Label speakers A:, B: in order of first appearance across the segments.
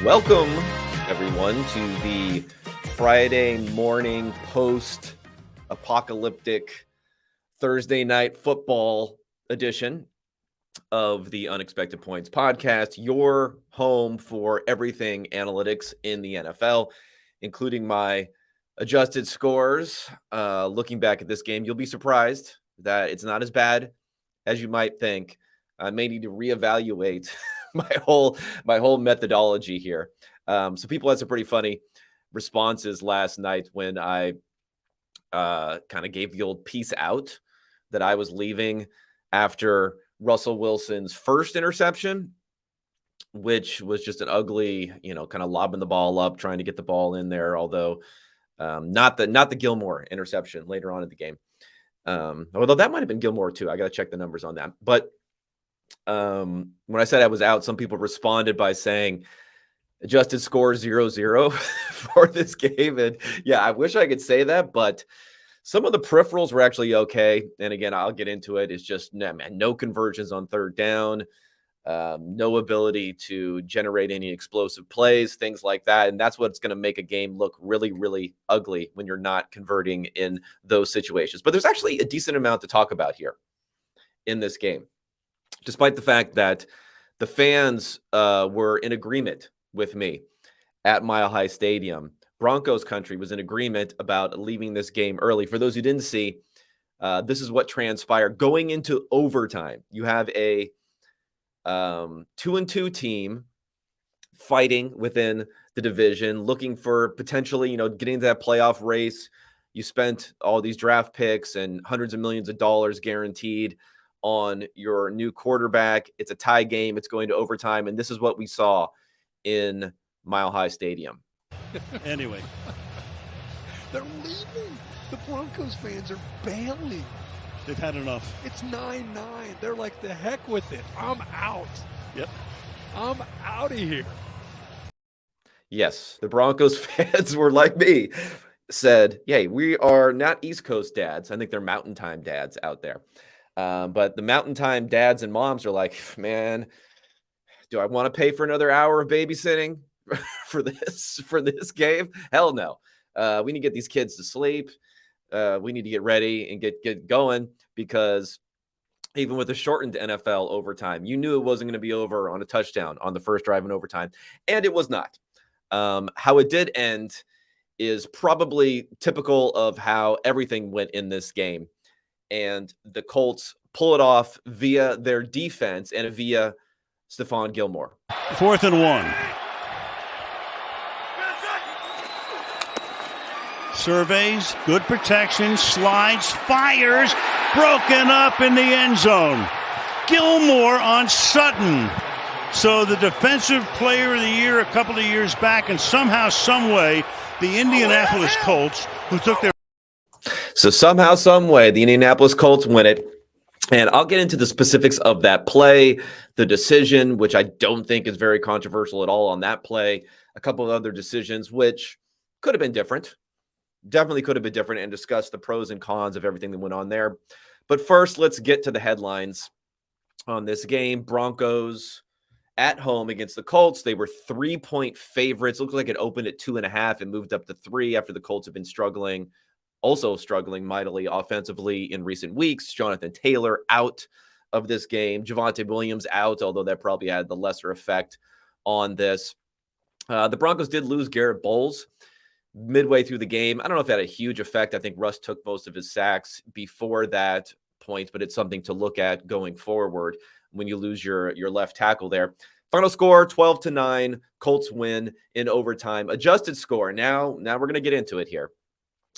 A: Welcome, everyone, to the Friday morning post-apocalyptic Thursday night football edition of the Unexpected Points podcast, your home for everything analytics in the NFL, including my adjusted scores. Looking back at this game, you'll be surprised that it's not as bad as you might think. I may need to reevaluate my whole methodology here. So people had some pretty funny responses last night when I kind of gave the old peace out that I was leaving after Russell Wilson's first interception, which was just an ugly, kind of lobbing the ball up, trying to get the ball in there. Although not the Gilmore interception later on in the game. Although that might have been Gilmore too. I got to check the numbers on that. But when I said I was out, some people responded by saying adjusted score 0-0 for this game. And yeah, I wish I could say that, but some of the peripherals were actually okay. And again, I'll get into it. It's just, no conversions on third down, no ability to generate any explosive plays, things like that. And that's what's going to make a game look really, really ugly when you're not converting in those situations. But there's actually a decent amount to talk about here in this game, despite the fact that the fans were in agreement with me at Mile High Stadium. Broncos country was in agreement about leaving this game early. For those who didn't see, this is what transpired going into overtime. You have a 2-2 team fighting within the division, looking for potentially, getting into that playoff race. You spent all these draft picks and hundreds of millions of dollars guaranteed on your new quarterback. It's a tie game. It's going to overtime. And this is what we saw in Mile High Stadium.
B: Anyway,
C: they're leaving. The Broncos fans are bailing.
B: They've had enough.
C: It's 9-9. They're like, the heck with it. I'm out.
B: Yep.
C: I'm out of here.
A: Yes, the Broncos fans were like me, said, hey, we are not East Coast dads. I think they're Mountain Time dads out there. But the Mountain Time dads and moms are like, man, do I want to pay for another hour of babysitting for this game? Hell no. We need to get these kids to sleep. We need to get ready and get going, because even with the shortened NFL overtime, you knew it wasn't going to be over on a touchdown on the first drive in overtime, and it was not. How it did end is probably typical of how everything went in this game. And the Colts pull it off via their defense and via Stephon Gilmore.
B: 4th and 1. Surveys, good protection, slides, fires, broken up in the end zone. Gilmore on Sutton. So the defensive player of the year a couple of years back, and somehow, some way, the Indianapolis Colts, who took their...
A: So somehow, some way, the Indianapolis Colts win it. And I'll get into the specifics of that play, the decision, which I don't think is very controversial at all on that play, a couple of other decisions, which could have been different. Definitely could have been different, and discuss the pros and cons of everything that went on there. But first, let's get to the headlines on this game. Broncos at home against the Colts. They were 3-point favorites. Looked like it opened at 2.5 and moved up to 3 after the Colts have been struggling mightily offensively in recent weeks. Jonathan Taylor out of this game. Javonte Williams out, although that probably had the lesser effect on this. The Broncos did lose Garrett Bowles midway through the game. I don't know if that had a huge effect. I think Russ took most of his sacks before that point, but it's something to look at going forward when you lose your left tackle there. Final score, 12-9. Colts win in overtime. Adjusted score. Now we're going to get into it here.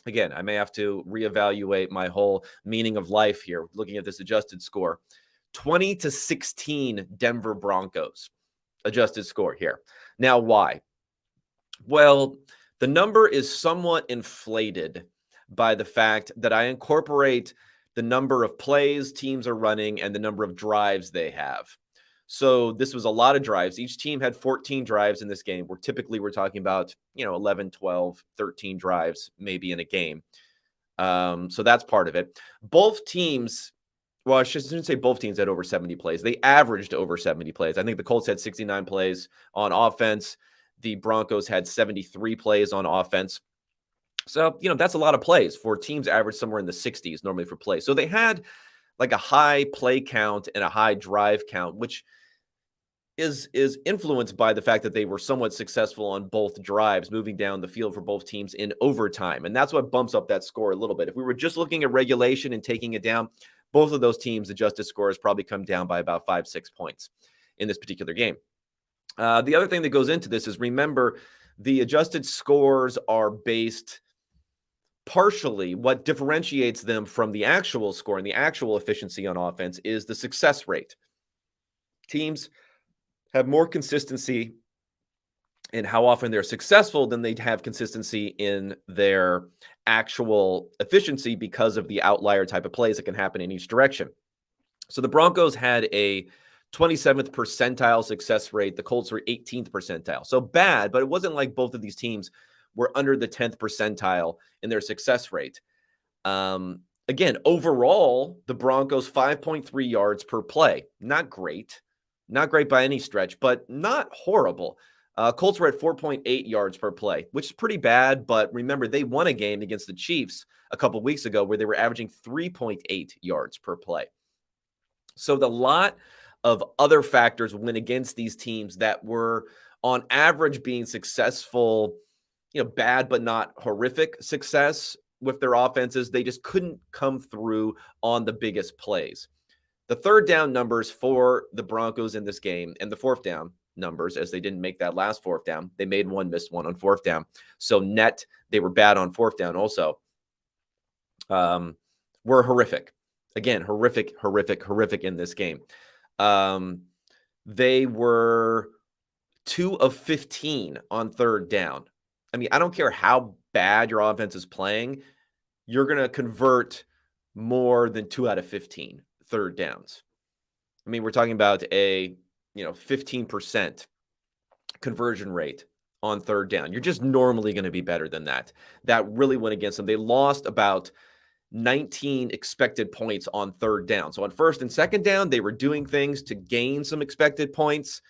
A: Again, I may have to reevaluate my whole meaning of life here, looking at this adjusted score. 20-16 Denver Broncos. Adjusted score here. Now, why? Well, the number is somewhat inflated by the fact that I incorporate the number of plays teams are running and the number of drives they have. So this was a lot of drives. Each team had 14 drives in this game, where typically we're talking about, 11, 12, 13 drives maybe in a game. So that's part of it. Both teams, well, I shouldn't say both teams had over 70 plays. They averaged over 70 plays. I think the Colts had 69 plays on offense. The Broncos had 73 plays on offense. So, that's a lot of plays for teams average somewhere in the 60s normally for plays. So they had like a high play count and a high drive count, which is influenced by the fact that they were somewhat successful on both drives, moving down the field for both teams in overtime. And that's what bumps up that score a little bit. If we were just looking at regulation and taking it down, both of those teams' adjusted scores probably come down by about 5-6 points in this particular game. The other thing that goes into this is, remember, the adjusted scores are based partially, what differentiates them from the actual score and the actual efficiency on offense is the success rate. Teams have more consistency in how often they're successful than they have consistency in their actual efficiency because of the outlier type of plays that can happen in each direction. So the Broncos had a 27th percentile success rate. The Colts were 18th percentile. So bad, but it wasn't like both of these teams were under the 10th percentile in their success rate. Again, overall, the Broncos 5.3 yards per play. Not great. Not great by any stretch, but not horrible. Colts were at 4.8 yards per play, which is pretty bad. But remember, they won a game against the Chiefs a couple weeks ago where they were averaging 3.8 yards per play. So the lot of other factors went against these teams that were on average being successful, bad but not horrific success with their offenses. They just couldn't come through on the biggest plays. The third down numbers for the Broncos in this game, and the fourth down numbers, as they didn't make that last fourth down. They made one, missed one on fourth down. So net, they were bad on fourth down also, were horrific. Again, horrific in this game. They were 2 of 15 on third down. I mean, I don't care how bad your offense is playing, you're going to convert more than 2 out of 15 third downs. I mean, we're talking about a 15% conversion rate on third down. You're just normally going to be better than that. That really went against them. They lost about 19 expected points on third down. So on first and second down, they were doing things to gain some expected points,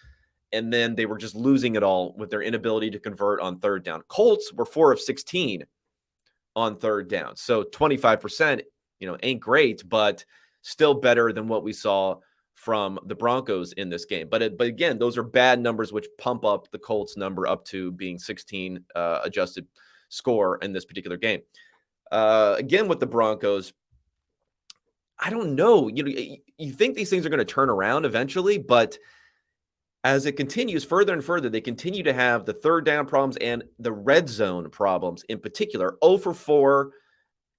A: and then they were just losing it all with their inability to convert on third down. Colts were 4 of 16 on third down. So 25%, ain't great, but still better than what we saw from the Broncos in this game. But again, those are bad numbers, which pump up the Colts number up to being 16 adjusted score in this particular game. Again, with the Broncos, I don't know. You think these things are going to turn around eventually, but as it continues further and further, they continue to have the third down problems and the red zone problems in particular. 0 for 4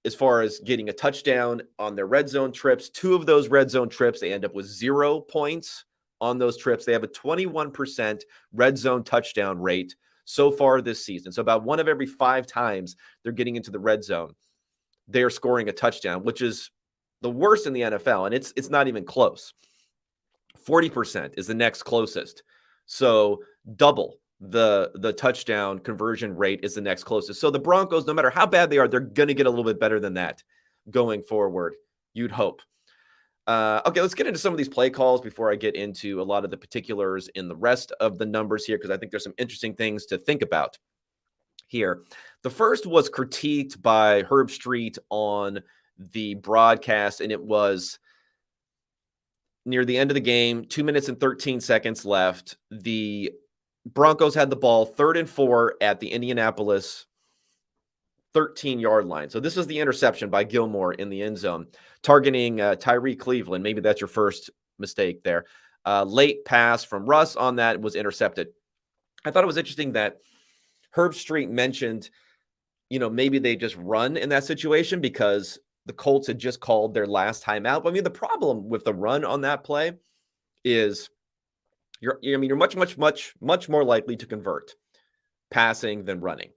A: as far as getting a touchdown on their red zone trips. 2 of those red zone trips, they end up with 0 points on those trips. They have a 21% red zone touchdown rate so far this season. So about 1 of every 5 times they're getting into the red zone, they're scoring a touchdown, which is the worst in the NFL, and it's not even close. 40% is the next closest. So double the touchdown conversion rate is the next closest. So the Broncos, no matter how bad they are, they're going to get a little bit better than that going forward, you'd hope. Okay, let's get into some of these play calls before I get into a lot of the particulars in the rest of the numbers here, because I think there's some interesting things to think about here. The first was critiqued by Herb Street on the broadcast, and it was near the end of the game, 2 minutes and 13 seconds left. The Broncos had the ball 3rd and 4 at the Indianapolis 13-yard line. So this is the interception by Gilmore in the end zone, targeting Tyree Cleveland. Maybe that's your first mistake there. Late pass from Russ on that was intercepted. I thought it was interesting that Herb Street mentioned, maybe they just run in that situation because the Colts had just called their last timeout. But I mean, the problem with the run on that play is you're much more likely to convert passing than running.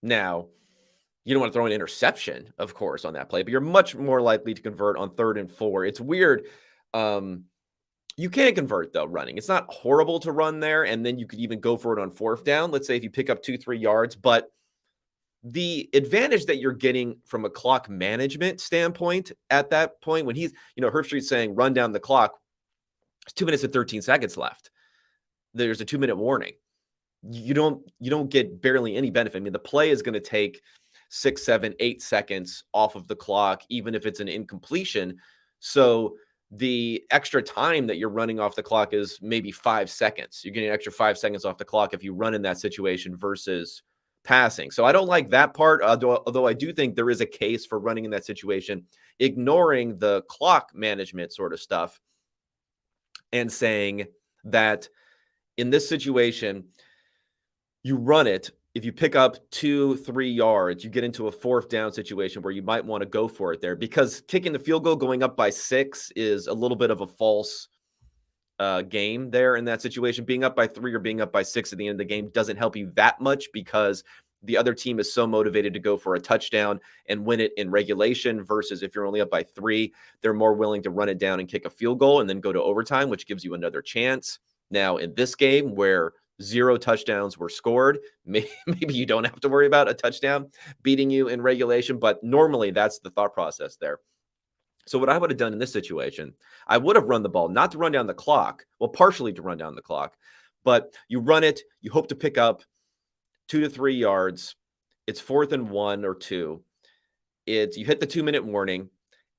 A: Now, you don't want to throw an interception, of course, on that play, but you're much more likely to convert on 3rd and 4. It's weird. You can convert, though, running. It's not horrible to run there, and then you could even go for it on 4th down. Let's say if you pick up 2-3 yards, but the advantage that you're getting from a clock management standpoint at that point, when he's, Herb Street's saying run down the clock, it's 2 minutes and 13 seconds left. There's a 2-minute warning. you don't get barely any benefit. I mean, the play is going to take 6, 7, 8 seconds off of the clock, even if it's an incompletion. So the extra time that you're running off the clock is maybe 5 seconds. You're getting an extra 5 seconds off the clock if you run in that situation versus passing. So I don't like that part, although I do think there is a case for running in that situation, ignoring the clock management sort of stuff and saying that in this situation, you run it. If you pick up 2-3 yards, you get into a 4th down situation where you might want to go for it there, because kicking the field goal going up by 6 is a little bit of a false game there in that situation. Being up by 3 or being up by 6 at the end of the game doesn't help you that much, because the other team is so motivated to go for a touchdown and win it in regulation, versus if you're only up by 3, they're more willing to run it down and kick a field goal and then go to overtime, which gives you another chance. Now, in this game where 0 touchdowns were scored, maybe you don't have to worry about a touchdown beating you in regulation, but normally that's the thought process there. So what I would have done in this situation, I would have run the ball, not to run down the clock, well, partially to run down the clock, but you run it, you hope to pick up 2 to 3 yards. It's 4th and 1 or 2. You hit the 2-minute warning,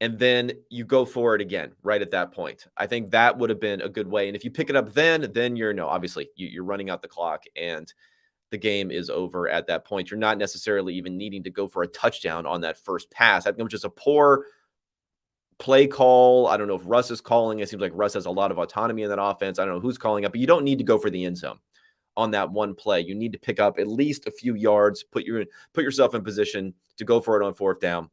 A: and then you go for it again right at that point. I think that would have been a good way. And if you pick it up then you're obviously you're running out the clock and the game is over at that point. You're not necessarily even needing to go for a touchdown on that first pass. I think it was just a poor play call. I don't know if Russ is calling. It seems like Russ has a lot of autonomy in that offense. I don't know who's calling it, but you don't need to go for the end zone on that one play. You need to pick up at least a few yards, put yourself in position to go for it on 4th down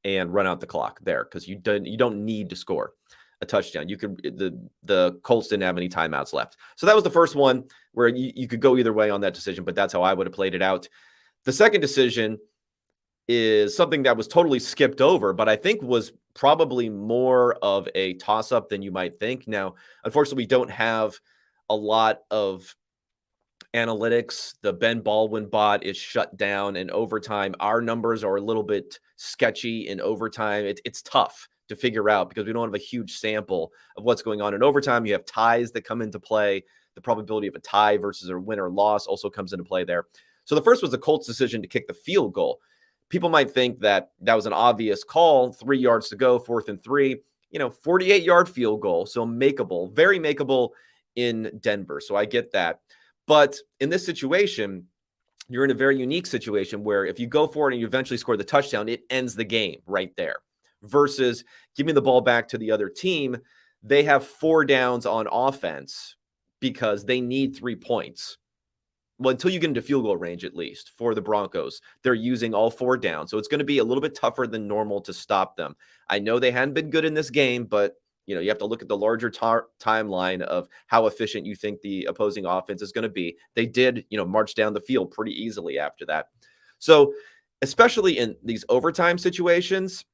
A: and run out the clock there, because you don't need to score a touchdown. The Colts didn't have any timeouts left. So that was the first one where you could go either way on that decision, but that's how I would have played it out. The second decision is something that was totally skipped over, but I think was probably more of a toss-up than you might think. Now, unfortunately, we don't have a lot of analytics. The Ben Baldwin bot is shut down in overtime. Our numbers are a little bit sketchy in overtime. It's tough to figure out because we don't have a huge sample of what's going on in overtime. You have ties that come into play. The probability of a tie versus a win or loss also comes into play there. So the first was the Colts' decision to kick the field goal. People might think that was an obvious call, 3 yards to go, 4th and 3, 48-yard field goal. So makeable, very makeable in Denver. So I get that. But in this situation, you're in a very unique situation where if you go for it and you eventually score the touchdown, it ends the game right there. Versus giving the ball back to the other team, they have 4 downs on offense because they need 3 points. Well, until you get into field goal range, at least for the Broncos, they're using all 4 downs. So it's going to be a little bit tougher than normal to stop them. I know they hadn't been good in this game, but you have to look at the larger timeline of how efficient you think the opposing offense is going to be. They did, march down the field pretty easily after that. So especially in these overtime situations,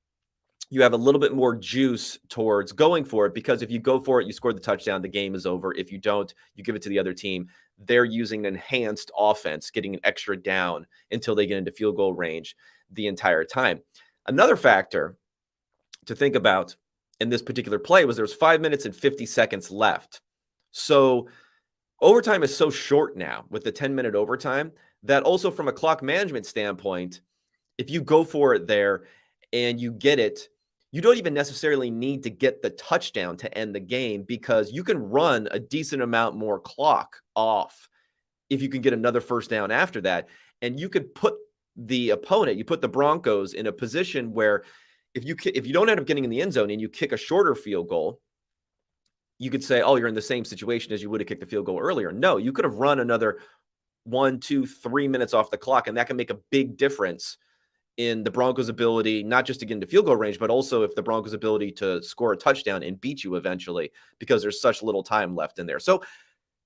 A: you have a little bit more juice towards going for it, because if you go for it, you score the touchdown, the game is over. If you don't, you give it to the other team. They're using an enhanced offense, getting an extra down until they get into field goal range the entire time. Another factor to think about in this particular play was there was 5 minutes and 50 seconds left. So overtime is so short now with the 10-minute overtime that also from a clock management standpoint, if you go for it there and you get it, you don't even necessarily need to get the touchdown to end the game, because you can run a decent amount more clock off if you can get another first down after that. And you could put the opponent, you put the Broncos in a position where if you don't end up getting in the end zone and you kick a shorter field goal, you could say, oh, you're in the same situation as you would have kicked the field goal earlier. No, you could have run another 1, 2, 3 minutes off the clock, and that can make a big difference in the Broncos' ability, not just to get into field goal range, but also if the Broncos' ability to score a touchdown and beat you eventually, because there's such little time left in there. So,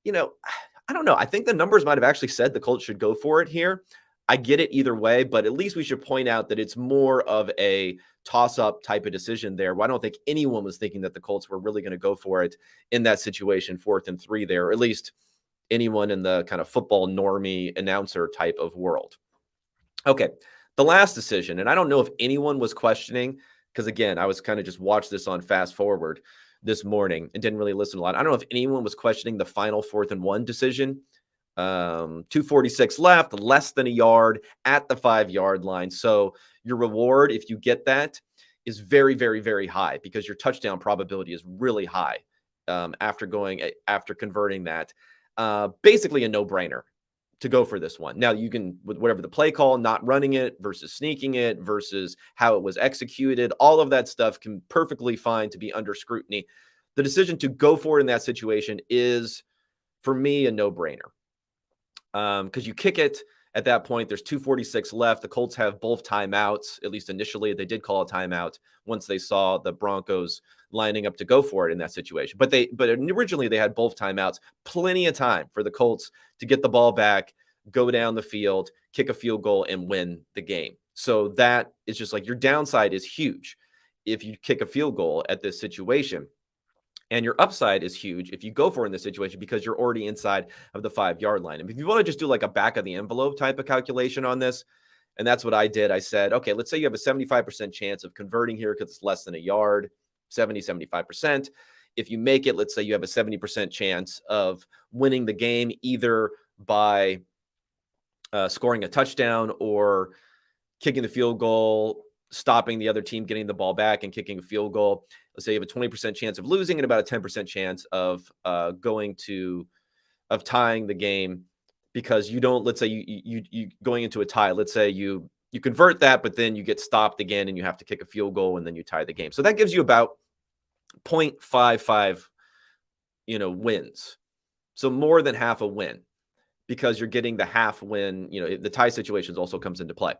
A: I don't know. I think the numbers might have actually said the Colts should go for it here. I get it either way, but at least we should point out that it's more of a toss-up type of decision there. Well, I don't think anyone was thinking that the Colts were really going to go for it in that situation, 4th and 3 there, or at least anyone in the kind of football normie announcer type of world. Okay, the last decision, and I don't know if anyone was questioning, because again, I was kind of just watched this on fast forward this morning and didn't really listen a lot. I don't know if anyone was questioning the final 4th and 1 decision 2:46 left, less than a yard at the 5-yard line. So your reward, if you get that, is very, very, very high because your touchdown probability is really high after converting that. Basically a no-brainer to go for this one. Now you can, with whatever the play call, not running it versus sneaking it versus how it was executed, all of that stuff can perfectly fine to be under scrutiny. The decision to go for it in that situation is, for me, a no-brainer. Because you kick it at that point, there's 2:46 left. The Colts have both timeouts, at least initially. They did call a timeout once they saw the Broncos lining up to go for it in that situation. But originally they had both timeouts. Plenty of time for the Colts to get the ball back, go down the field, kick a field goal, and win the game. So that is just like, your downside is huge if you kick a field goal at this situation. And your upside is huge if you go for it in this situation because you're already inside of the 5-yard line. And if you want to just do like a back of the envelope type of calculation on this, and that's what I did. I said, okay, let's say you have a 75% chance of converting here because it's less than a yard, 75%. If you make it, let's say you have a 70% chance of winning the game either by scoring a touchdown or kicking the field goal, stopping the other team getting the ball back and kicking a field goal. Let's say you have a 20% chance of losing and about a 10% chance of tying the game, because you don't, let's say you going into a tie, let's say you convert that, but then you get stopped again and you have to kick a field goal and then you tie the game. So that gives you about 0.55, wins. So more than half a win, because you're getting the half win, the tie situations also comes into play.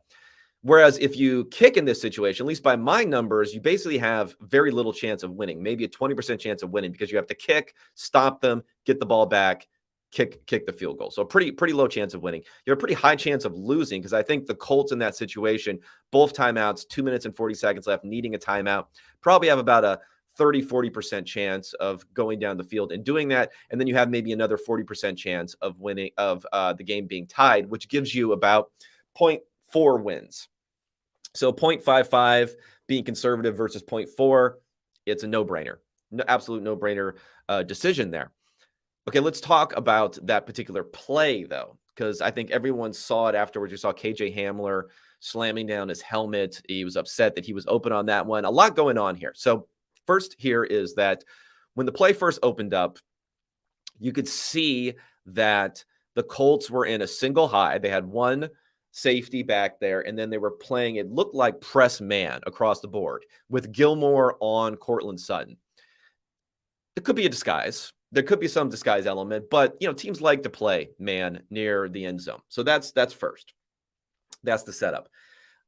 A: Whereas if you kick in this situation, at least by my numbers, you basically have very little chance of winning, maybe a 20% chance of winning, because you have to kick, stop them, get the ball back, kick the field goal. So pretty low chance of winning. You have a pretty high chance of losing, because I think the Colts in that situation, both timeouts, 2 minutes and 40 seconds left, needing a timeout, probably have about a 30-40% chance of going down the field and doing that. And then you have maybe another 40% chance of winning, of the game being tied, which gives you about 0.4 wins. So 0.55 being conservative versus 0.4, it's a no-brainer. Absolute no-brainer decision there. Okay, let's talk about that particular play, though, because I think everyone saw it afterwards. You saw KJ Hamler slamming down his helmet. He was upset that he was open on that one. A lot going on here. So first here is that when the play first opened up, you could see that the Colts were in a single high. They had one safety back there, and then they were playing, it looked like press man across the board with Gilmore on Courtland Sutton. It could be a disguise. There could be some disguise element, but teams like to play man near the end zone. So that's first. That's the setup.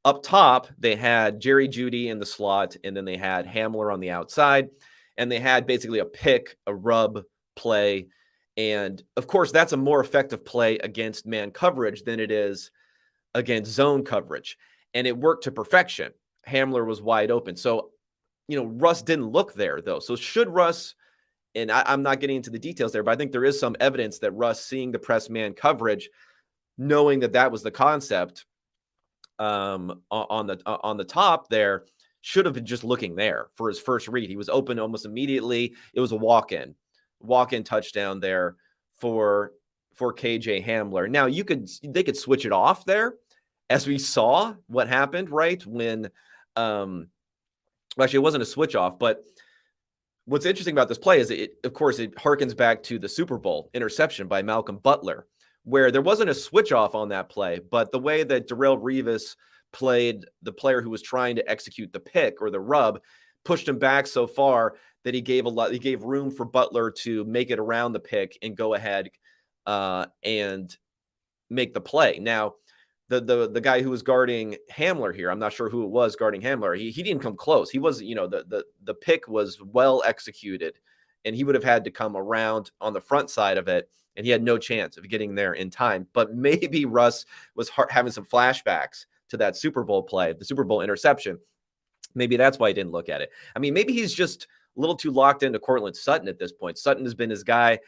A: Up top, they had Jerry Jeudy in the slot, and then they had Hamler on the outside, and they had basically a pick, a rub play. And of course, that's a more effective play against man coverage than it is against zone coverage. And it worked to perfection. Hamler was wide open. So, Russ didn't look there, though. So should Russ, and I'm not getting into the details there, but I think there is some evidence that Russ, seeing the press man coverage, knowing that was the concept on the top there, should have been just looking there for his first read. He was open almost immediately. It was a walk-in touchdown there for KJ Hamler. Now they could switch it off there, as we saw what happened, right? When, actually it wasn't a switch off, but what's interesting about this play is it harkens back to the Super Bowl interception by Malcolm Butler, where there wasn't a switch off on that play, but the way that Darrelle Revis played the player who was trying to execute the pick or the rub, pushed him back so far that he gave room for Butler to make it around the pick and go ahead and make the play. Now, the guy who was guarding Hamler here, I'm not sure who it was guarding Hamler. He didn't come close. He was, the pick was well executed, and he would have had to come around on the front side of it, and he had no chance of getting there in time. But maybe Russ was having some flashbacks to that Super Bowl play, the Super Bowl interception. Maybe that's why he didn't look at it. I mean, maybe he's just a little too locked into Courtland Sutton at this point. Sutton has been his guy,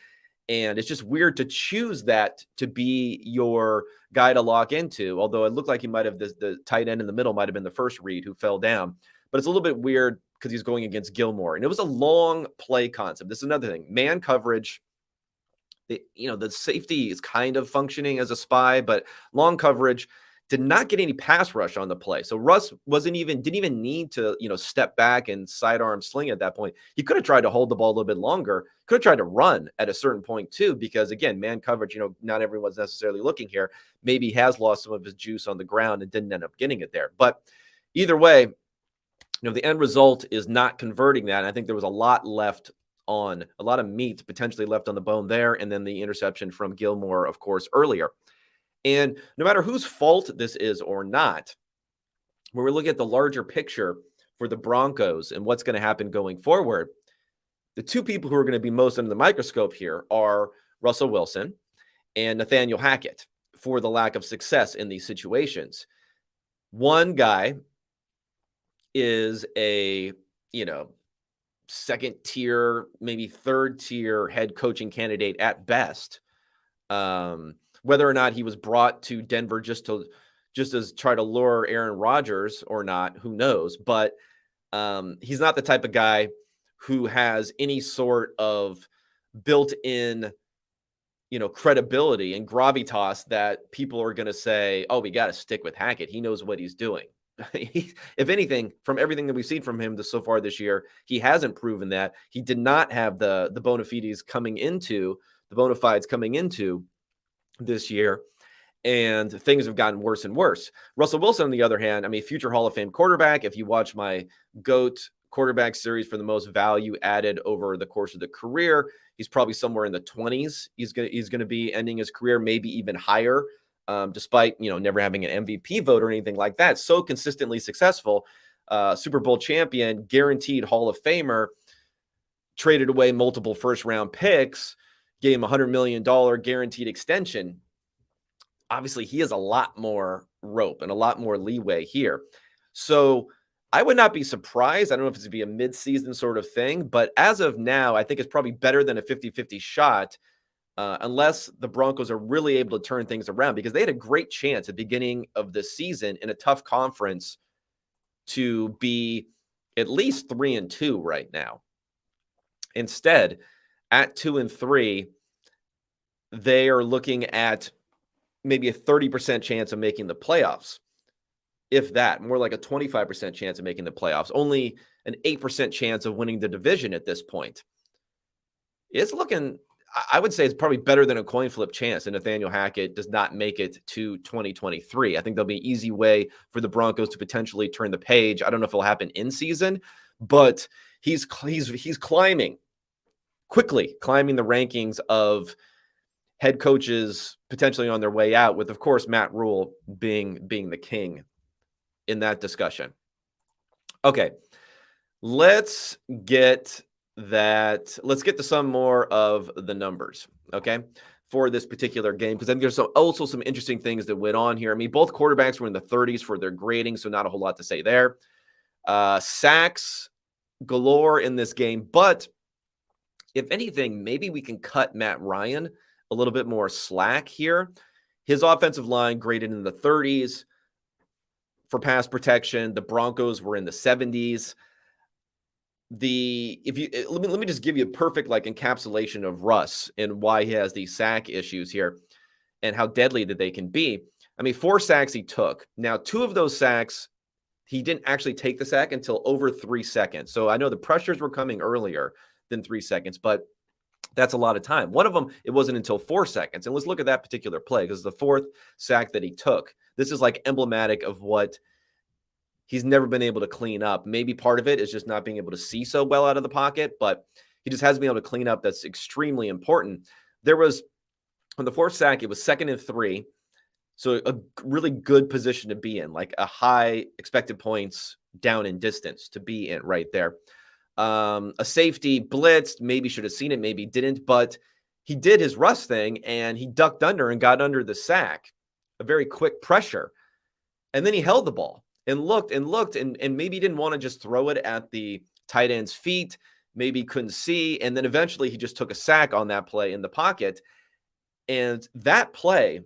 A: and it's just weird to choose that to be your guy to lock into, although it looked like he might have, the tight end in the middle might have been the first read who fell down. But it's a little bit weird because he's going against Gilmore. And it was a long play concept. This is another thing. Man coverage The safety is kind of functioning as a spy, but long coverage did not get any pass rush on the play. So Russ didn't even need to, step back and sidearm sling at that point. He could have tried to hold the ball a little bit longer, could have tried to run at a certain point too, because again, man coverage, not everyone's necessarily looking here. Maybe he has lost some of his juice on the ground and didn't end up getting it there. But either way, the end result is not converting that. And I think there was a lot of meat potentially left on the bone there. And then the interception from Gilmore, of course, earlier. And no matter whose fault this is or not, when we look at the larger picture for the Broncos and what's going to happen going forward, the two people who are going to be most under the microscope here are Russell Wilson and Nathaniel Hackett for the lack of success in these situations. One guy is a, second tier, maybe third tier head coaching candidate at best. Whether or not he was brought to Denver just as try to lure Aaron Rodgers or not, who knows? But he's not the type of guy who has any sort of built-in, credibility and gravitas that people are going to say, "Oh, we got to stick with Hackett. He knows what he's doing." If anything, from everything that we've seen from him so far this year, he hasn't proven that. He did not have the bona fides coming into this year, and things have gotten worse and worse. Russell Wilson, on the other hand, future Hall of Fame quarterback. If you watch my GOAT quarterback series for the most value added over the course of the career, he's probably somewhere in the 20s. He's going to be ending his career, maybe even higher, despite never having an MVP vote or anything like that. So consistently successful, Super Bowl champion, guaranteed Hall of Famer, traded away multiple first-round picks, gave him a $100 million guaranteed extension. Obviously, he has a lot more rope and a lot more leeway here. So I would not be surprised. I don't know if it's going to be a mid-season sort of thing, but as of now, I think it's probably better than a 50-50 shot, unless the Broncos are really able to turn things around, because they had a great chance at the beginning of the season in a tough conference to be at least 3-2 right now. Instead, at 2-3, they are looking at maybe a 30% chance of making the playoffs. If that, more like a 25% chance of making the playoffs, only an 8% chance of winning the division at this point. It's looking, I would say it's probably better than a coin flip chance, and Nathaniel Hackett does not make it to 2023. I think there'll be an easy way for the Broncos to potentially turn the page. I don't know if it'll happen in season, but he's climbing the rankings of head coaches potentially on their way out, with, of course, Matt Rule being the king in that discussion. Okay, let's get to some more of the numbers, okay, for this particular game, because I think there's also some interesting things that went on here. Both quarterbacks were in the 30s for their grading, so not a whole lot to say there. Sacks galore in this game, but if anything, maybe we can cut Matt Ryan a little bit more slack here. His offensive line graded in the 30s for pass protection. The Broncos were in the 70s. Let me just give you a perfect encapsulation of Russ and why he has these sack issues here and how deadly that they can be. 4 sacks he took. Now, 2 of those sacks, he didn't actually take the sack until over 3 seconds. So I know the pressures were coming earlier than 3 seconds, but that's a lot of time. One of them, it wasn't until 4 seconds. And let's look at that particular play, because the 4th sack that he took, this is emblematic of what he's never been able to clean up. Maybe part of it is just not being able to see so well out of the pocket, but he just hasn't been able to clean up. That's extremely important. There was, on the 4th sack, it was 2nd and 3. So a really good position to be in, like a high expected points down in distance to be in right there. A safety blitzed, maybe should have seen it, maybe didn't, but he did his Russ thing and he ducked under and got under the sack. A very quick pressure. And then he held the ball and looked and maybe didn't want to just throw it at the tight end's feet. Maybe couldn't see. And then eventually he just took a sack on that play in the pocket. And that play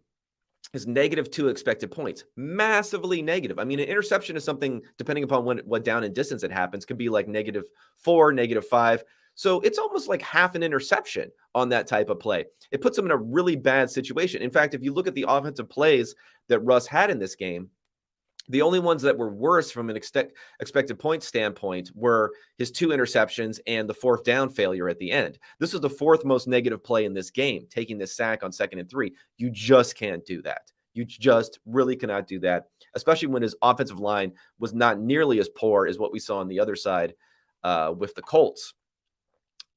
A: is -2 expected points, massively negative. An interception is something, depending upon what down and distance it happens, could be like -4, -5. So it's almost like half an interception on that type of play. It puts him in a really bad situation. In fact, if you look at the offensive plays that Russ had in this game, the only ones that were worse from an expected point standpoint were his 2 interceptions and the 4th down failure at the end. This was the 4th most negative play in this game, taking this sack on 2nd and 3. You just can't do that. You just really cannot do that, especially when his offensive line was not nearly as poor as what we saw on the other side with the Colts.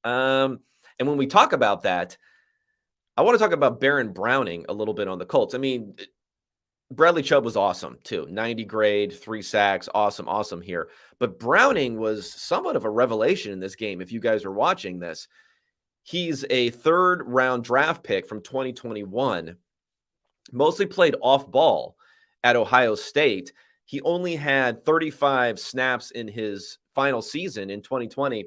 A: And when we talk about that, I want to talk about Baron Browning a little bit on the Colts. I mean, Bradley Chubb was awesome too. 90 grade, 3 sacks. Awesome here. But Browning was somewhat of a revelation in this game. If you guys are watching this, he's a 3rd round draft pick from 2021, mostly played off ball at Ohio State. He only had 35 snaps in his final season in 2020,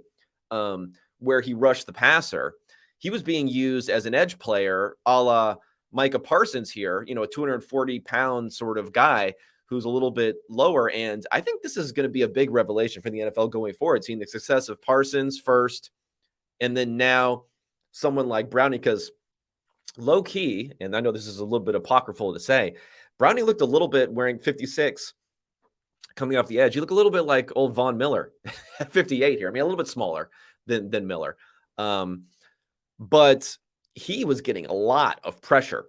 A: where he rushed the passer. He was being used as an edge player, a la Micah Parsons here, a 240-pound sort of guy who's a little bit lower. And I think this is going to be a big revelation for the NFL going forward, seeing the success of Parsons first, and then now someone like Browning, because low key, and I know this is a little bit apocryphal to say, Browning looked a little bit wearing 56 coming off the edge. He looked a little bit like old Von Miller at 58 here. I mean, a little bit smaller than Miller. But he was getting a lot of pressure.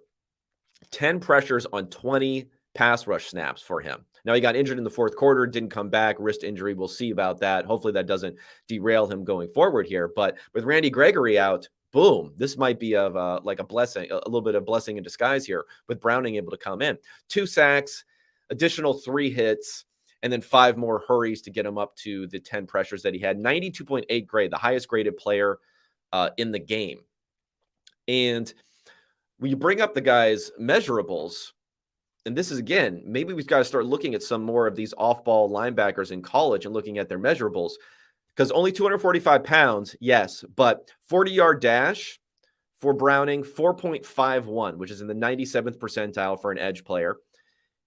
A: 10 pressures on 20 pass rush snaps for him. Now, he got injured in the 4th quarter, didn't come back, wrist injury. We'll see about that. Hopefully that doesn't derail him going forward here. But with Randy Gregory out, boom, this might be of like a blessing, a little bit of blessing in disguise here with Browning able to come in. 2 sacks, additional 3 hits, and then 5 more hurries to get him up to the 10 pressures that he had. 92.8 grade, the highest graded player in the game. And when you bring up the guy's measurables, and this is, again, maybe we've got to start looking at some more of these off-ball linebackers in college and looking at their measurables, because only 245 pounds, yes, but 40-yard dash for Browning, 4.51, which is in the 97th percentile for an edge player.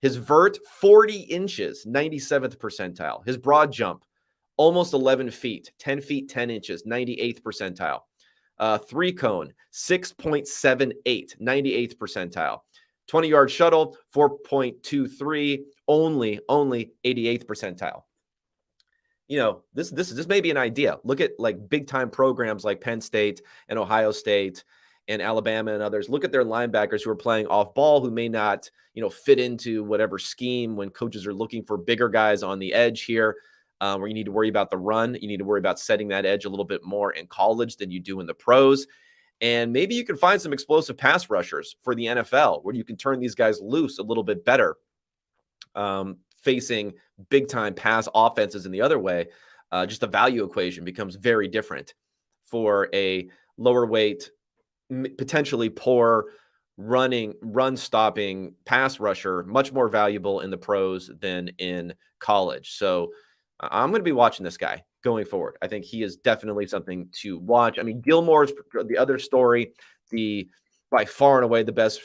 A: His vert, 40 inches, 97th percentile. His broad jump, almost 11 feet, 10 feet, 10 inches, 98th percentile. 3-cone, 6.78, 98th percentile. 20-yard shuttle, 4.23, only 88th percentile. This may be an idea. Look at like big time programs like Penn State and Ohio State and Alabama and others. Look at their linebackers who are playing off ball, who may not, fit into whatever scheme when coaches are looking for bigger guys on the edge here. Where you need to worry about the run. You need to worry about setting that edge a little bit more in college than you do in the pros. And maybe you can find some explosive pass rushers for the NFL where you can turn these guys loose a little bit better, facing big-time pass offenses in the other way. Just the value equation becomes very different for a lower weight, potentially poor run-stopping pass rusher, much more valuable in the pros than in college. So I'm going to be watching this guy going forward. I think he is definitely something to watch. I mean, Gilmore's the other story, by far and away the best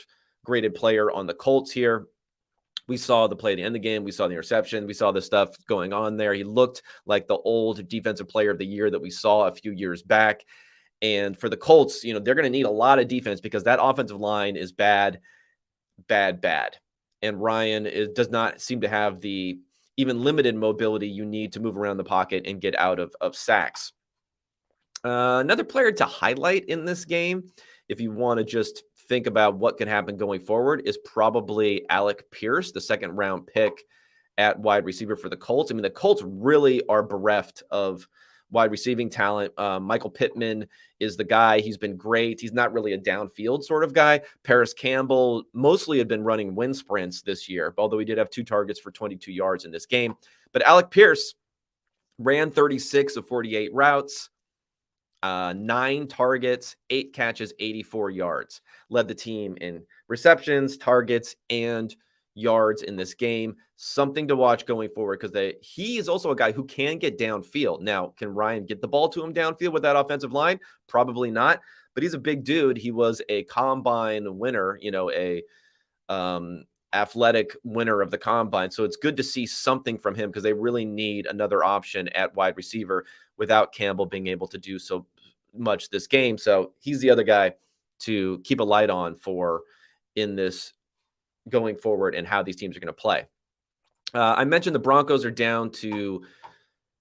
A: graded player on the Colts here. We saw the play at the end of the game. We saw the interception. We saw the stuff going on there. He looked like the old defensive player of the year that we saw a few years back. And for the Colts, they're going to need a lot of defense because that offensive line is bad. And Ryan does not seem to have the even limited mobility you need to move around the pocket and get out of sacks. Another player to highlight in this game, if you want to just think about what can happen going forward, is probably Alec Pierce, the 2nd round pick at wide receiver for the Colts. I mean, the Colts really are bereft of wide receiving talent. Michael Pittman is the guy. He's been great. He's not really a downfield sort of guy. Paris Campbell mostly had been running wind sprints this year, although he did have 2 targets for 22 yards in this game. But Alec Pierce ran 36 of 48 routes, 9 targets, 8 catches, 84 yards. Led the team in receptions, targets, and yards in this game. Something to watch going forward because he is also a guy who can get downfield. Now, can Ryan get the ball to him downfield with that offensive line? Probably not, but he's a big dude. He was a combine winner, athletic winner of the combine. So it's good to see something from him because they really need another option at wide receiver without Campbell being able to do so much this game. So he's the other guy to keep a light on for in this going forward and how these teams are going to play. I mentioned the Broncos are down to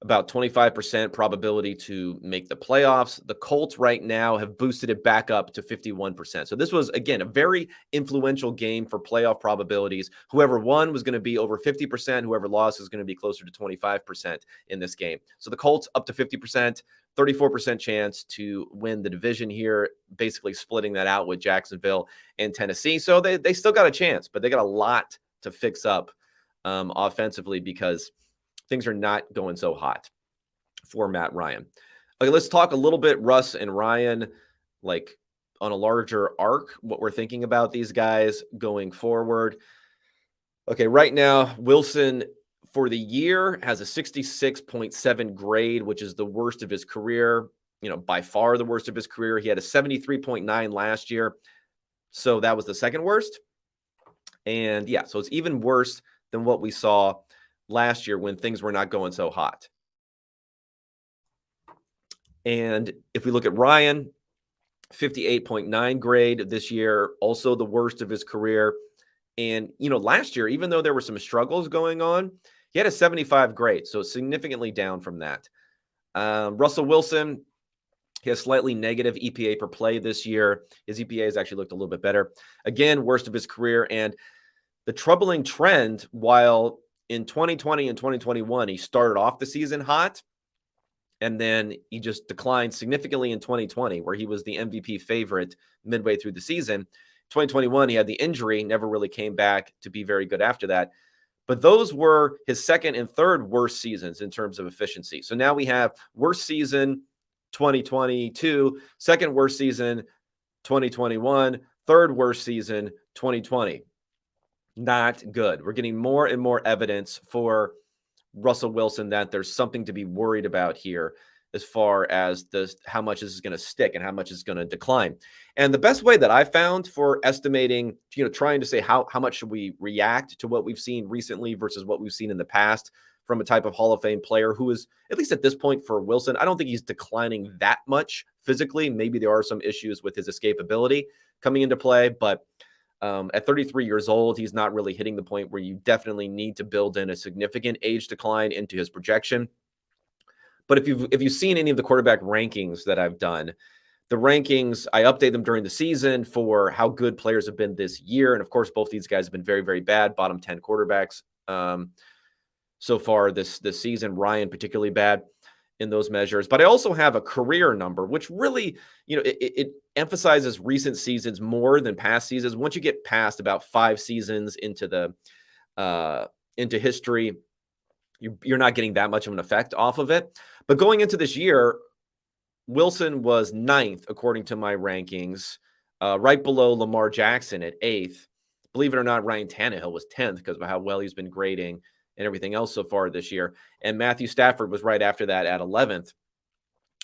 A: about 25% probability to make the playoffs. The Colts right now have boosted it back up to 51%. So this was, again, a very influential game for playoff probabilities. Whoever won was going to be over 50%. Whoever lost is going to be closer to 25% in this game. So the Colts up to 50%, 34% chance to win the division here, basically splitting that out with Jacksonville and Tennessee. So they still got a chance, but they got a lot to fix up offensively because things are not going so hot for Matt Ryan. Okay, let's talk a little bit Russ and Ryan, like on a larger arc, what we're thinking about these guys going forward. Okay, right now, Wilson for the year has a 66.7 grade, which is the worst of his career, by far the worst of his career. He had a 73.9 last year. So that was the second worst. And yeah, so it's even worse than what we saw last year when things were not going so hot. And if we look at Ryan, 58.9 grade this year, also the worst of his career. And, last year, even though there were some struggles going on, he had a 75 grade, so significantly down from that. Russell Wilson, he has slightly negative EPA per play this year. His EPA has actually looked a little bit better. Again, worst of his career. And the troubling trend, while in 2020 and 2021, he started off the season hot, and then he just declined significantly in 2020, where he was the MVP favorite midway through the season. 2021, he had the injury, never really came back to be very good after that. But those were his second and third worst seasons in terms of efficiency. So now we have worst season 2022, second worst season 2021, third worst season 2020. Not good. We're getting more and more evidence for Russell Wilson that there's something to be worried about here as far as how much this is going to stick and how much is going to decline. And the best way that I found for estimating, trying to say how much should we react to what we've seen recently versus what we've seen in the past from a type of Hall of Fame player who is, at least at this point for Wilson, I don't think he's declining that much physically. Maybe there are some issues with his escapability coming into play, but at 33 years old, he's not really hitting the point where you definitely need to build in a significant age decline into his projection. But if you've seen any of the quarterback rankings that I've done, the rankings, I update them during the season for how good players have been this year. And of course, both these guys have been very, very bad, bottom 10 quarterbacks so far this season. Ryan particularly bad in those measures. But I also have a career number, which really, it emphasizes recent seasons more than past seasons. Once you get past about 5 seasons into history, you're not getting that much of an effect off of it. But going into this year, Wilson was 9th, according to my rankings, right below Lamar Jackson at 8th. Believe it or not, Ryan Tannehill was 10th because of how well he's been grading and everything else so far this year. And Matthew Stafford was right after that at 11th.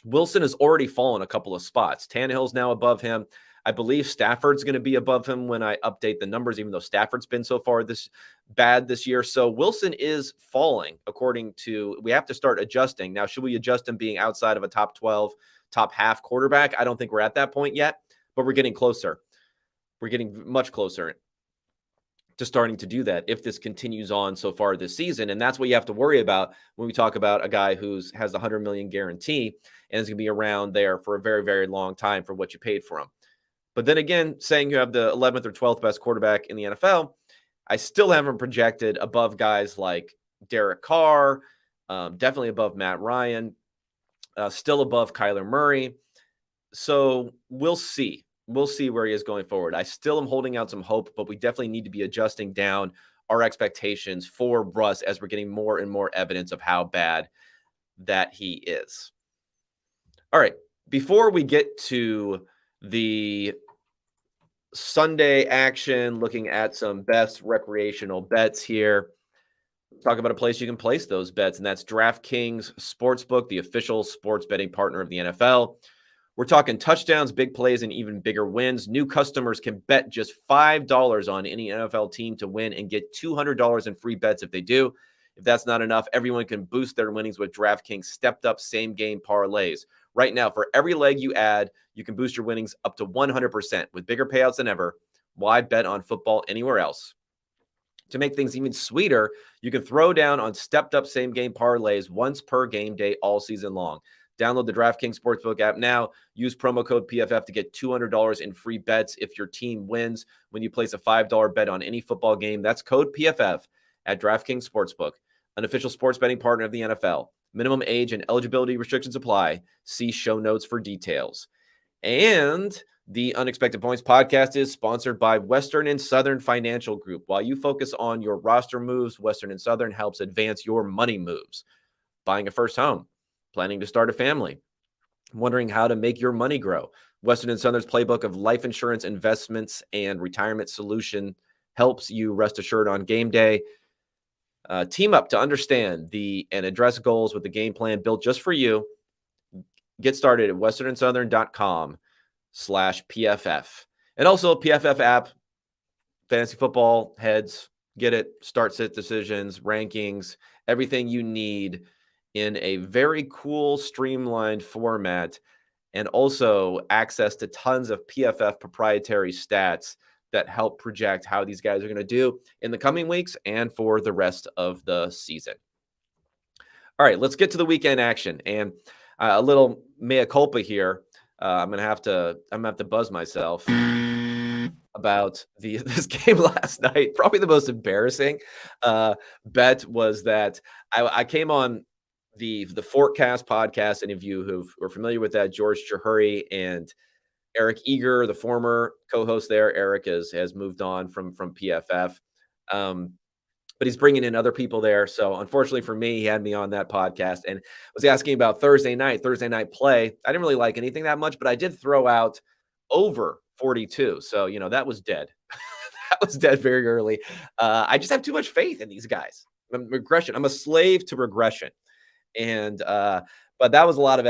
A: Wilson has already fallen a couple of spots. Tannehill's now above him. I believe Stafford's going to be above him when I update the numbers, even though Stafford's been so far this bad this year. So Wilson is falling according to, we have to start adjusting. Now, should we adjust him being outside of a top 12, top half quarterback? I don't think we're at that point yet, but we're getting closer. We're getting much closer to starting to do that if this continues on so far this season. And that's what you have to worry about when we talk about a guy who has the $100 million guarantee and is going to be around there for a very, very long time for what you paid for him. But then again, saying you have the 11th or 12th best quarterback in the NFL, I still haven't projected above guys like Derek Carr, definitely above Matt Ryan, still above Kyler Murray. So we'll see. We'll see where he is going forward. I still am holding out some hope, but we definitely need to be adjusting down our expectations for Russ as we're getting more and more evidence of how bad that he is. All right. Before we get to the Sunday action, looking at some best recreational bets here, talk about a place you can place those bets, and that's DraftKings Sportsbook, the official sports betting partner of the NFL. We're talking touchdowns, big plays, and even bigger wins. New customers can bet just $5 on any NFL team to win and get $200 in free bets if they do. If that's not enough, everyone can boost their winnings with DraftKings stepped-up same-game parlays. Right now, for every leg you add, you can boost your winnings up to 100% with bigger payouts than ever. Why bet on football anywhere else? To make things even sweeter, you can throw down on stepped-up same-game parlays once per game day all season long. Download the DraftKings Sportsbook app now. Use promo code PFF to get $200 in free bets if your team wins when you place a $5 bet on any football game. That's code PFF at DraftKings Sportsbook, an official sports betting partner of the NFL. Minimum age and eligibility restrictions apply. See show notes for details. And the Unexpected Points podcast is sponsored by Western and Southern Financial Group. While you focus on your roster moves, Western and Southern helps advance your money moves. Buying a first home, planning to start a family, wondering how to make your money grow. Western and Southern's playbook of life insurance, investments, and retirement solution helps you rest assured on game day. Team up to understand and address goals with the game plan built just for you. Get started at westernandsouthern.com/PFF. And also PFF app, fantasy football, heads, get it, start sit decisions, rankings, everything you need in a very cool, streamlined format, and also access to tons of PFF proprietary stats that help project how these guys are going to do in the coming weeks and for the rest of the season. All right, let's get to the weekend action. And a little mea culpa here. I'm gonna have to buzz myself about this game last night. Probably the most embarrassing bet was that I came on the Forecast podcast. Any of you who are familiar with that, George Chahuri and Eric Eager, the former co-host there. Eric has moved on from PFF. But he's bringing in other people there. So unfortunately for me, he had me on that podcast and was asking about Thursday night play. I didn't really like anything that much, but I did throw out over 42. So, that was dead. That was dead very early. I just have too much faith in these guys. Regression. I'm a slave to regression. And, but that was a lot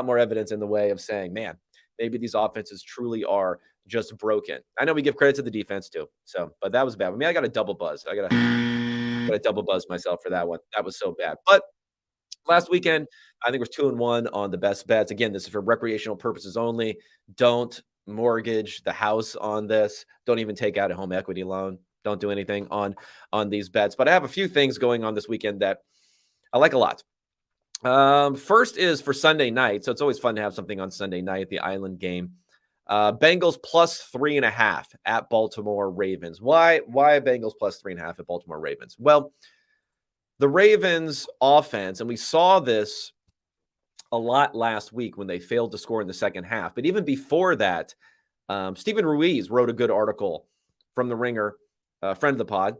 A: more evidence in the way of saying, man, maybe these offenses truly are just broken. I know we give credit to the defense too. So, but that was bad. I mean, I got a double buzz. I got to double buzz myself for that one. That was so bad. But last weekend, I think it was 2-1 on the best bets. Again, this is for recreational purposes only. Don't mortgage the house on this. Don't even take out a home equity loan. Don't do anything on these bets. But I have a few things going on this weekend that I like a lot. First is for Sunday night. So it's always fun to have something on Sunday night, the Island game. Bengals plus 3.5 at Baltimore Ravens. Why Bengals plus 3.5 at Baltimore Ravens? Well, the Ravens offense, and we saw this a lot last week when they failed to score in the second half. But even before that, Stephen Ruiz wrote a good article from the Ringer, friend of the pod.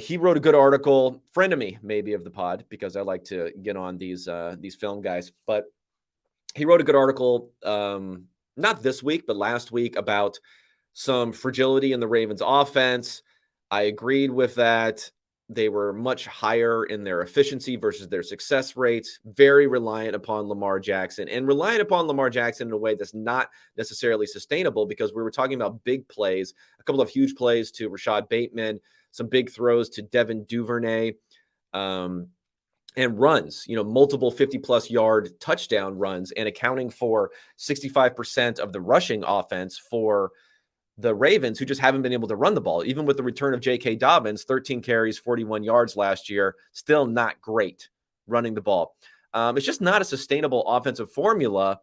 A: He wrote a good article, friend of me, maybe of the pod, because I like to get on these film guys. But he wrote a good article, not this week, but last week, about some fragility in the Ravens offense. I agreed with that. They were much higher in their efficiency versus their success rates, very reliant upon Lamar Jackson, and reliant upon Lamar Jackson in a way that's not necessarily sustainable, because we were talking about big plays, a couple of huge plays to Rashad Bateman, some big throws to Devin Duvernay, and runs, multiple 50-plus yard touchdown runs, and accounting for 65% of the rushing offense for the Ravens, who just haven't been able to run the ball. Even with the return of J.K. Dobbins, 13 carries, 41 yards last year, still not great running the ball. It's just not a sustainable offensive formula.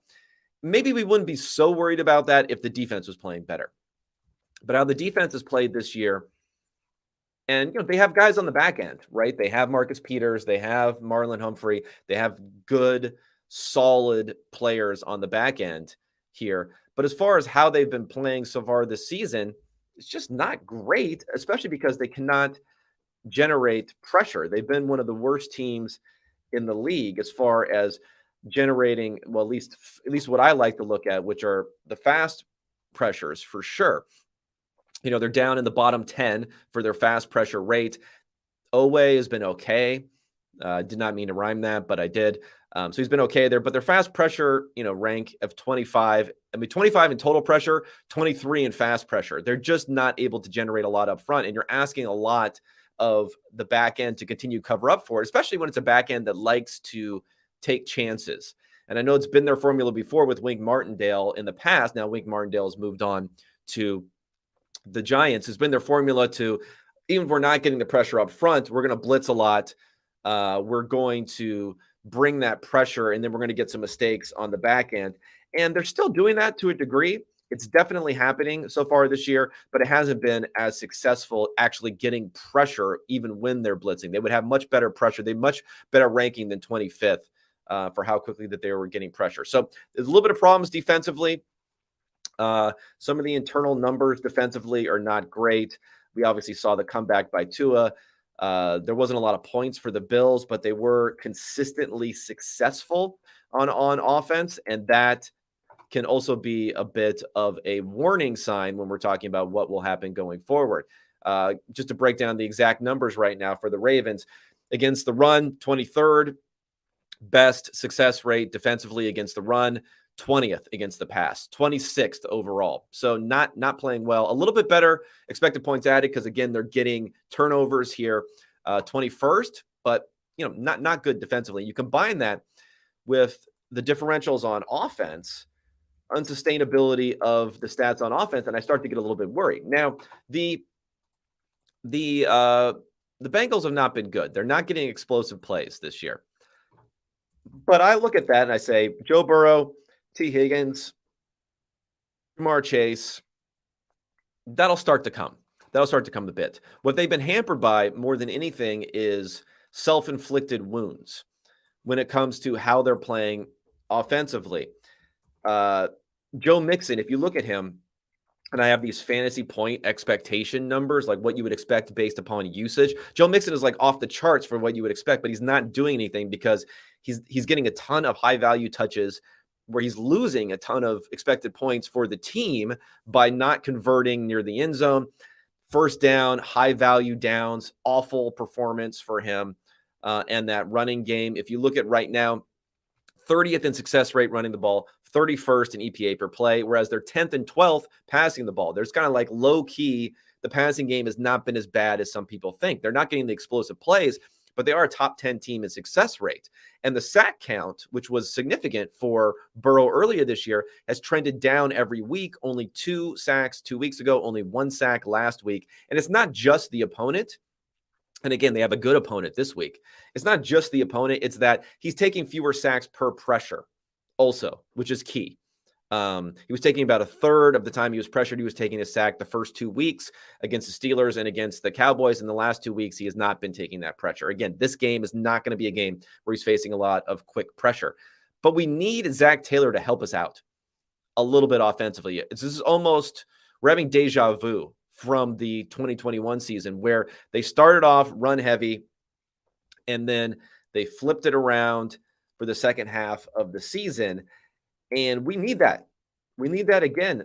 A: Maybe we wouldn't be so worried about that if the defense was playing better. But how the defense has played this year, and they have guys on the back end, right? They have Marcus Peters, they have Marlon Humphrey, they have good, solid players on the back end here. But as far as how they've been playing so far this season, it's just not great, especially because they cannot generate pressure. They've been one of the worst teams in the league as far as generating, well, at least what I like to look at, which are the fast pressures for sure. They're down in the bottom 10 for their fast pressure rate. Oweh has been okay. Did not mean to rhyme that, but I did. So he's been okay there. But their fast pressure, rank of 25. 25 in total pressure, 23 in fast pressure. They're just not able to generate a lot up front. And you're asking a lot of the back end to continue cover up for it, especially when it's a back end that likes to take chances. And I know it's been their formula before with Wink Martindale in the past. Now Wink Martindale has moved on to the Giants. It's been their formula to, even if we're not getting the pressure up front, we're going to blitz a lot. We're going to bring that pressure, and then we're going to get some mistakes on the back end. And they're still doing that to a degree. It's definitely happening so far this year, but it hasn't been as successful actually getting pressure even when they're blitzing. They would have much better pressure. They much better ranking than 25th for how quickly that they were getting pressure. So there's a little bit of problems defensively. Some of the internal numbers defensively are not great. We obviously saw the comeback by Tua. There wasn't a lot of points for the Bills, but they were consistently successful on offense, and that can also be a bit of a warning sign when we're talking about what will happen going forward. Just to break down the exact numbers right now for the Ravens, against the run, 23rd best success rate defensively against the run, 20th against the pass, 26th overall. So not playing well. A little bit better expected points added because, again, they're getting turnovers here, 21st, but not good defensively. You combine that with the differentials on offense, unsustainability of the stats on offense, and I start to get a little bit worried. Now, the Bengals have not been good. They're not getting explosive plays this year. But I look at that and I say, Joe Burrow, T. Higgins, Jamar Chase, that'll start to come. That'll start to come a bit. What they've been hampered by more than anything is self-inflicted wounds when it comes to how they're playing offensively. Joe Mixon, if you look at him, and I have these fantasy point expectation numbers, like what you would expect based upon usage. Joe Mixon is like off the charts for what you would expect, but he's not doing anything because he's getting a ton of high value touches where he's losing a ton of expected points for the team by not converting near the end zone. First down, high value downs, awful performance for him. And that running game, if you look at right now, 30th in success rate running the ball, 31st in EPA per play, whereas they're 10th and 12th passing the ball. There's kind of like low key. The passing game has not been as bad as some people think. They're not getting the explosive plays, but they are a top 10 team in success rate. And the sack count, which was significant for Burrow earlier this year, has trended down every week. Only 2 sacks 2 weeks ago, only 1 sack last week. And it's not just the opponent. And again, they have a good opponent this week. It's not just the opponent. It's that he's taking fewer sacks per pressure also, which is key. He was taking about a third of the time he was pressured. He was taking a sack the first 2 weeks against the Steelers and against the Cowboys. In the last 2 weeks, he has not been taking that pressure. Again, this game is not going to be a game where he's facing a lot of quick pressure. But we need Zach Taylor to help us out a little bit offensively. This is almost, we're having deja vu from the 2021 season where they started off run heavy and then they flipped it around for the second half of the season. And we need that. We need that again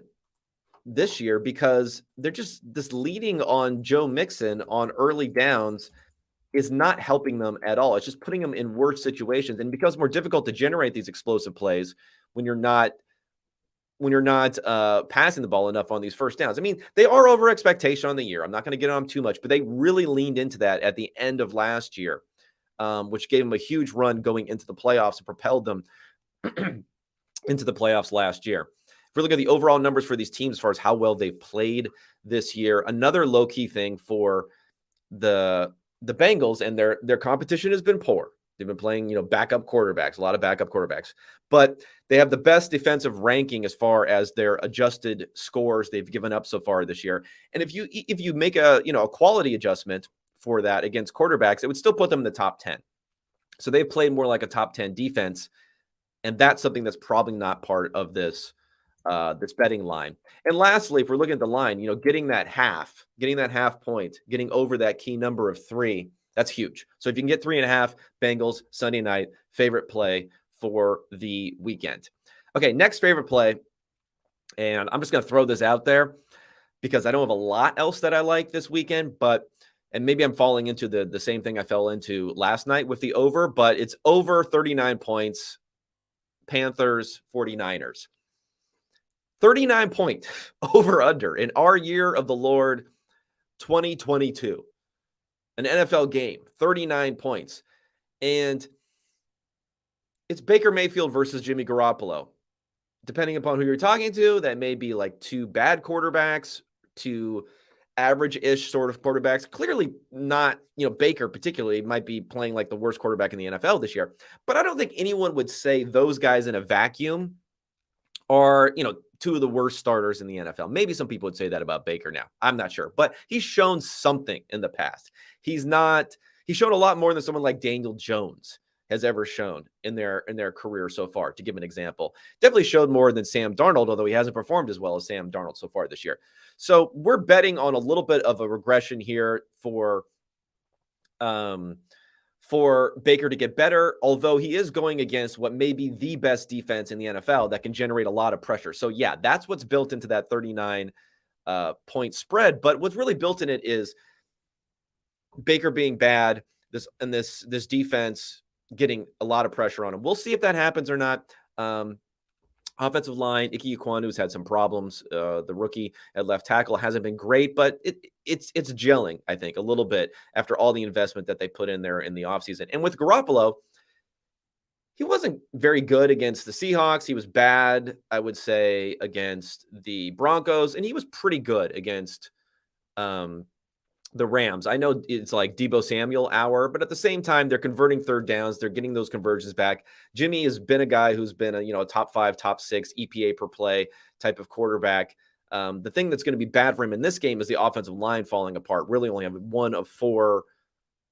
A: this year because they're just this leading on Joe Mixon on early downs is not helping them at all. It's just putting them in worse situations, and it becomes more difficult to generate these explosive plays when you're not passing the ball enough on these first downs. I mean, they are over expectation on the year. I'm not going to get on them too much, but they really leaned into that at the end of last year, which gave them a huge run going into the playoffs and propelled them into the playoffs last year. If we look at the overall numbers for these teams as far as how well they've played this year, another low-key thing for the Bengals, and their competition has been poor. They've been playing, backup quarterbacks, a lot of backup quarterbacks. But they have the best defensive ranking as far as their adjusted scores they've given up so far this year. And if you make a quality adjustment for that against quarterbacks, it would still put them in the top 10. So they've played more like a top 10 defense. And that's something that's probably not part of this betting line. And lastly, if we're looking at the line, getting that half point, getting over that key number of 3, that's huge. So if you can get 3.5, Bengals Sunday night, favorite play for the weekend. Okay, next favorite play, and I'm just going to throw this out there because I don't have a lot else that I like this weekend, and maybe I'm falling into the same thing I fell into last night with the over, but it's over 39 points. Panthers, 49ers. 39 point over under in our year of the Lord 2022. An NFL game, 39 points. And It's Baker Mayfield versus Jimmy Garoppolo. Depending upon who you're talking to, that may be like two bad quarterbacks, two average-ish sort of quarterbacks. Clearly not, Baker particularly might be playing like the worst quarterback in the NFL this year. But I don't think anyone would say those guys in a vacuum are, two of the worst starters in the NFL. Maybe some people would say that about Baker now. I'm not sure. But he's shown something in the past. He's shown a lot more than someone like Daniel Jones has ever shown in their career so far, to give an example. Definitely showed more than Sam Darnold, although he hasn't performed as well as Sam Darnold so far this year. So we're betting on a little bit of a regression here for Baker to get better, although he is going against what may be the best defense in the NFL that can generate a lot of pressure. So yeah, that's what's built into that 39 point spread. But what's really built in it is Baker being bad, this defense getting a lot of pressure on him. We'll see if that happens or not. Offensive line, Ike Ekwonu's had some problems. The rookie at left tackle hasn't been great, but it's gelling, I think, a little bit after all the investment that they put in there in the offseason. And with Garoppolo, he wasn't very good against the Seahawks. He was bad, I would say, against the Broncos, and he was pretty good against the Rams. I know it's like Deebo Samuel hour, but at the same time, they're converting third downs. They're getting those conversions back. Jimmy has been a guy who's been a top 5, top 6 EPA per play type of quarterback. The thing that's going to be bad for him in this game is the offensive line falling apart. Really only have 1 of 4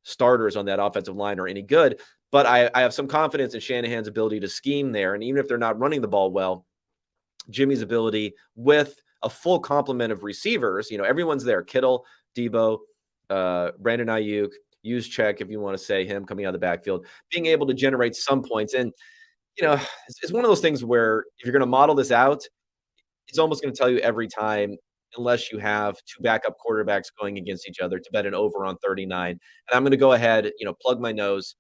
A: starters on that offensive line are any good. But I have some confidence in Shanahan's ability to scheme there. And even if they're not running the ball well, Jimmy's ability with a full complement of receivers, everyone's there. Kittle, Deebo, Brandon Ayuk, Juszczyk, if you want to say him coming out of the backfield, being able to generate some points. And, it's one of those things where if you're going to model this out, it's almost going to tell you every time, unless you have 2 backup quarterbacks going against each other, to bet an over on 39. And I'm going to go ahead, hold my nose,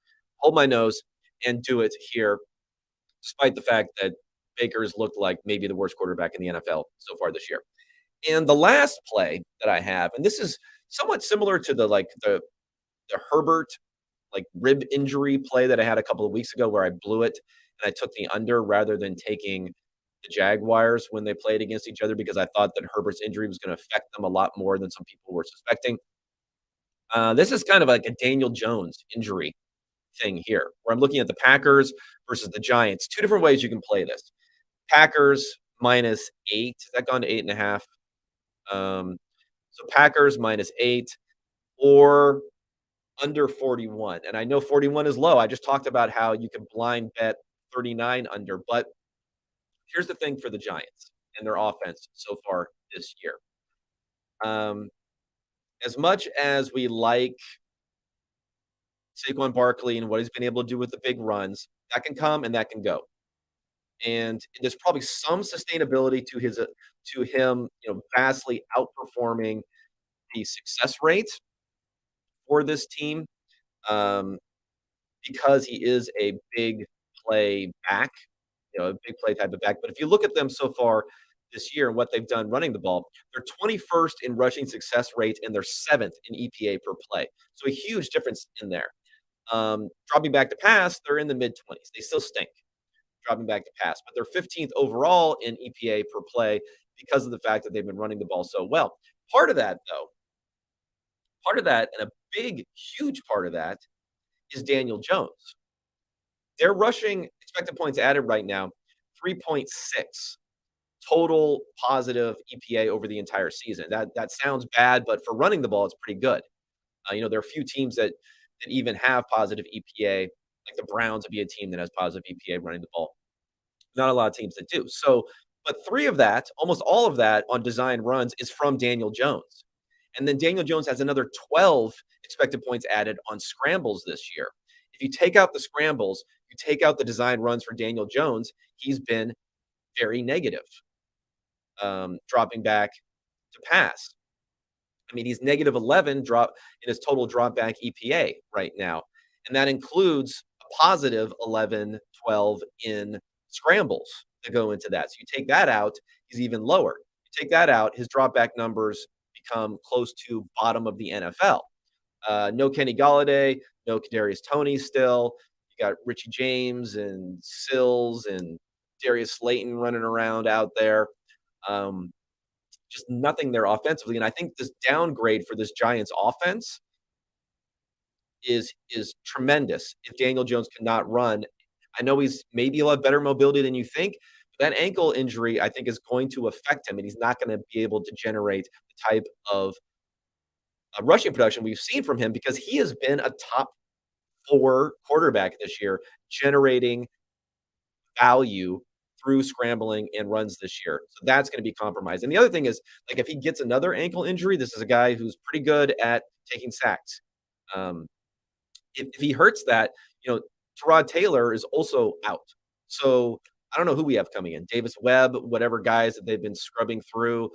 A: and do it here, despite the fact that Baker's looked like maybe the worst quarterback in the NFL so far this year. And the last play that I have, and this is somewhat similar to the Herbert rib injury play that I had a couple of weeks ago where I blew it and I took the under rather than taking the Jaguars when they played against each other because I thought that Herbert's injury was going to affect them a lot more than some people were suspecting. This is kind of like a Daniel Jones injury thing here, where I'm looking at the Packers versus the Giants. 2 different ways you can play this. Packers -8. Has that gone to 8.5? So Packers -8 or under 41. And I know 41 is low. I just talked about how you can blind bet 39 under. But here's the thing for the Giants and their offense so far this year. As much as we like Saquon Barkley and what he's been able to do with the big runs, that can come and that can go. And there's probably some sustainability to him, vastly outperforming the success rate for this team, because he is a big play back, a big play type of back. But if you look at them so far this year and what they've done running the ball, they're 21st in rushing success rate and they're 7th in EPA per play. So a huge difference in there. Dropping back to pass, they're in the mid-20s. They still stink dropping back to pass, but they're 15th overall in EPA per play because of the fact that they've been running the ball so well. Part of that, and a big, huge part of that is Daniel Jones. They're rushing expected points added right now, 3.6 total positive EPA over the entire season. That sounds bad, but for running the ball, it's pretty good. There are a few teams that even have positive EPA, like the Browns would be a team that has positive EPA running the ball. Not a lot of teams that do. So, but 3 of that, almost all of that on design runs is from Daniel Jones. And then Daniel Jones has another 12 expected points added on scrambles this year. If you take out the scrambles, you take out the design runs for Daniel Jones, he's been very negative, dropping back to pass. I mean, he's negative 11 drop in his total drop back EPA right now. And that includes a positive 11, 12 in scrambles that go into that. So you take that out, he's even lower. You take that out, his drop back numbers become close to bottom of the NFL. No Kenny Golladay, no Kadarius Toney still. You got Richie James and Sills and Darius Slayton running around out there. Just nothing there offensively. And I think this downgrade for this Giants offense is tremendous if Daniel Jones cannot run. I know he'll have better mobility than you think. But that ankle injury, I think, is going to affect him, and he's not going to be able to generate the type of rushing production we've seen from him because he has been a top 4 quarterback this year, generating value through scrambling and runs this year. So that's going to be compromised. And the other thing is, like, if he gets another ankle injury, this is a guy who's pretty good at taking sacks. If he hurts that, Tyrod Taylor is also out. So I don't know who we have coming in. Davis Webb, whatever guys that they've been scrubbing through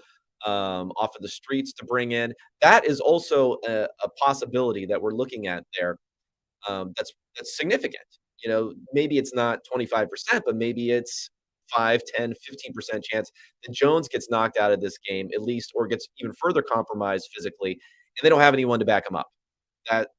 A: off of the streets to bring in. That is also a possibility that we're looking at there. That's significant. Maybe it's not 25%, but maybe it's 5, 10, 15% chance that Jones gets knocked out of this game at least, or gets even further compromised physically, and they don't have anyone to back him up.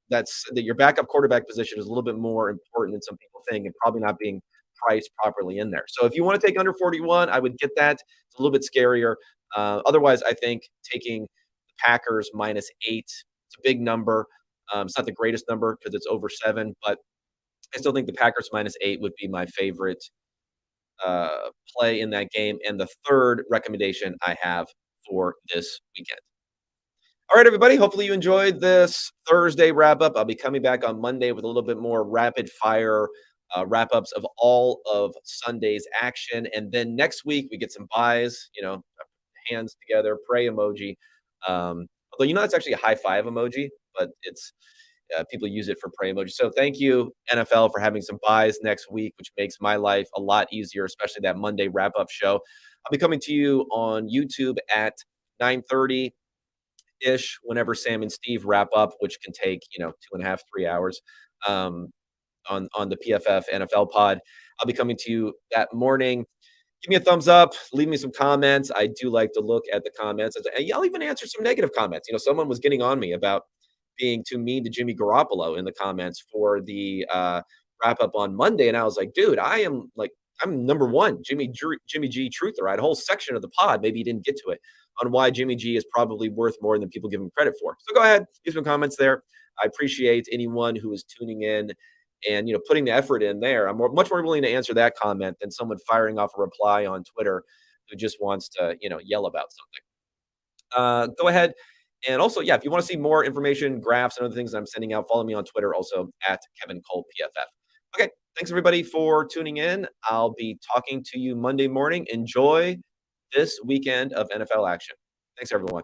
A: That's that your backup quarterback position is a little bit more important than some people think, and probably not being priced properly in there. So if you want to take under 41, I would get that. It's a little bit scarier. Otherwise, I think taking the Packers -8, it's a big number. It's not the greatest number because it's over 7, but I still think the Packers -8 would be my favorite play in that game, and the third recommendation I have for this weekend. All right, everybody. Hopefully you enjoyed this Thursday wrap-up. I'll be coming back on Monday with a little bit more rapid-fire wrap-ups of all of Sunday's action. And then next week, we get some buys, hands together, pray emoji. Although, it's actually a high-five emoji, but it's people use it for pray emoji. So thank you, NFL, for having some buys next week, which makes my life a lot easier, especially that Monday wrap-up show. I'll be coming to you on YouTube at 9:30. Ish whenever Sam and Steve wrap up, which can take 2.5, 3 hours on the PFF NFL pod. I'll be coming to you that morning. Give me a thumbs up, leave me some comments. I do like to look at the comments. And I'll even answer some negative comments. Someone was getting on me about being too mean to Jimmy Garoppolo in the comments for the wrap up on Monday, and I was like, dude, I'm number one Jimmy G truther. I had a whole section of the pod, maybe you didn't get to it, on why Jimmy G is probably worth more than people give him credit for. So go ahead, leave some comments there. I appreciate anyone who is tuning in and putting the effort in there. I'm much more willing to answer that comment than someone firing off a reply on Twitter who just wants to yell about something. Go ahead. And also, if you want to see more information, graphs, and other things I'm sending out, follow me on Twitter also at Kevin Cole PFF. Okay, thanks everybody for tuning in. I'll be talking to you Monday morning. Enjoy this weekend of NFL action. Thanks, everyone.